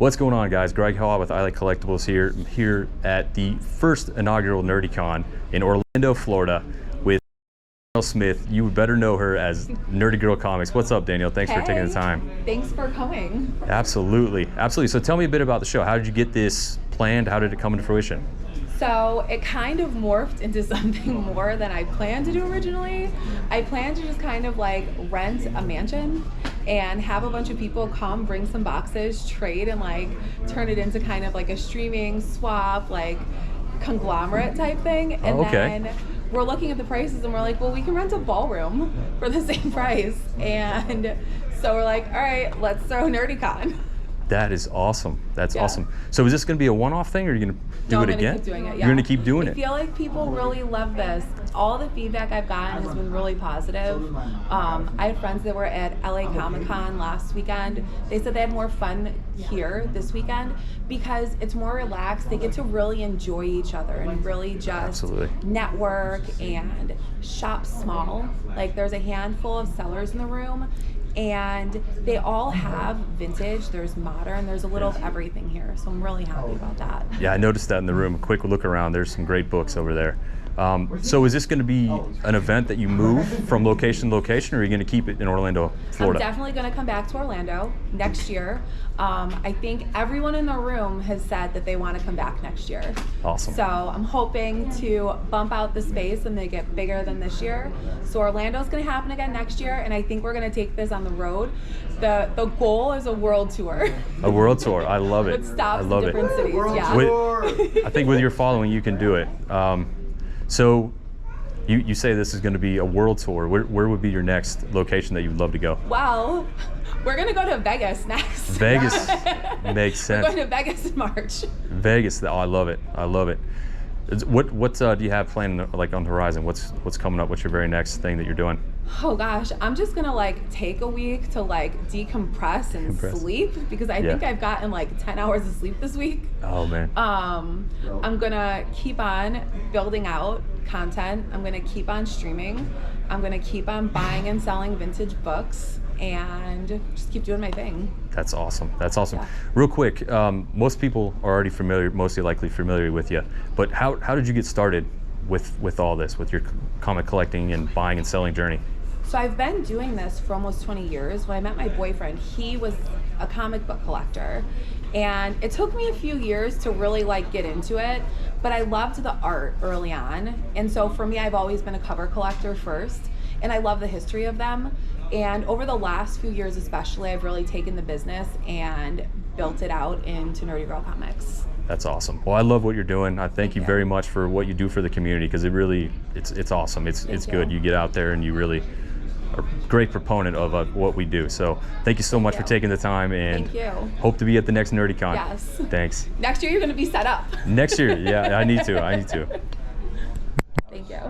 What's going on, guys? Greg Haw with I Like Collectibles here at the first inaugural NerdyCon in Orlando, Florida with Danielle Smith. You would better know her as Nerdy Girl Comics. What's up, Danielle? Thanks for taking the time. Thanks for coming. Absolutely. So tell me a bit about the show. How did you get this planned? How did it come into fruition? So it kind of morphed into something more than I planned to do originally. I planned to just kind of like rent a mansion and have a bunch of people come, bring some boxes, trade, and like turn it into kind of like a streaming swap, like conglomerate type thing. And then we're looking at the prices and we're like, well, we can rent a ballroom for the same price. And so we're like, all right, let's throw NerdyCon. That is awesome. That's awesome. So is this going to be a one-off thing, or are you going to do it again? Keep doing it, You're going to keep doing it? I feel like people really love this. All the feedback I've gotten has been really positive. I had friends that were at LA Comic-Con last weekend. They said they had more fun here this weekend because it's more relaxed. They get to really enjoy each other and really just network and shop small. Like, there's a handful of sellers in the room, and they all have vintage, there's modern, there's a little of everything here. So I'm really happy about that. Yeah, I noticed that in the room. A quick look around, there's some great books over there. So is this going to be an event that you move from location to location, or are you going to keep it in Orlando, Florida? I'm definitely going to come back to Orlando next year. I think everyone in the room has said that they want to come back next year. Awesome. So I'm hoping to bump out the space and make it bigger than this year. So Orlando's going to happen again next year, and I think we're going to take this on the road. The goal is a world tour. A world tour. I love it. With stops I love in different cities. I think with your following, you can do it. So you say this is going to be a world tour. Where would be your next location that you would love to go? Well, we're going to go to Vegas next. Vegas makes sense. We're going to Vegas in March. Vegas. Oh, I love it. I love it. What do you have planned, like, on the horizon? What's coming up? What's your very next thing that you're doing? Oh gosh, I'm just gonna like take a week to like decompress and sleep, because I think I've gotten like 10 hours of sleep this week. Oh man. I'm gonna keep on building out content. I'm gonna keep on streaming. I'm gonna keep on buying and selling vintage books and just keep doing my thing. That's awesome. That's awesome. Yeah. Real quick, most people are already familiar, mostly likely familiar with you, but how did you get started with all this, with your comic collecting and buying and selling journey? So I've been doing this for almost 20 years. When I met my boyfriend, he was a comic book collector. And it took me a few years to really like get into it, but I loved the art early on. And so for me, I've always been a cover collector first, and I love the history of them. And over the last few years especially, I've really taken the business and built it out into Nerdy Girl Comics. That's awesome. Well, I love what you're doing. I thank you very much for what you do for the community, because it's awesome. It's good. You get out there and you really are a great proponent of what we do. So thank you so much for taking the time, and hope to be at the next NerdyCon. Yes. Thanks. Next year you're going to be set up. Next year, yeah, I need to. Thank you.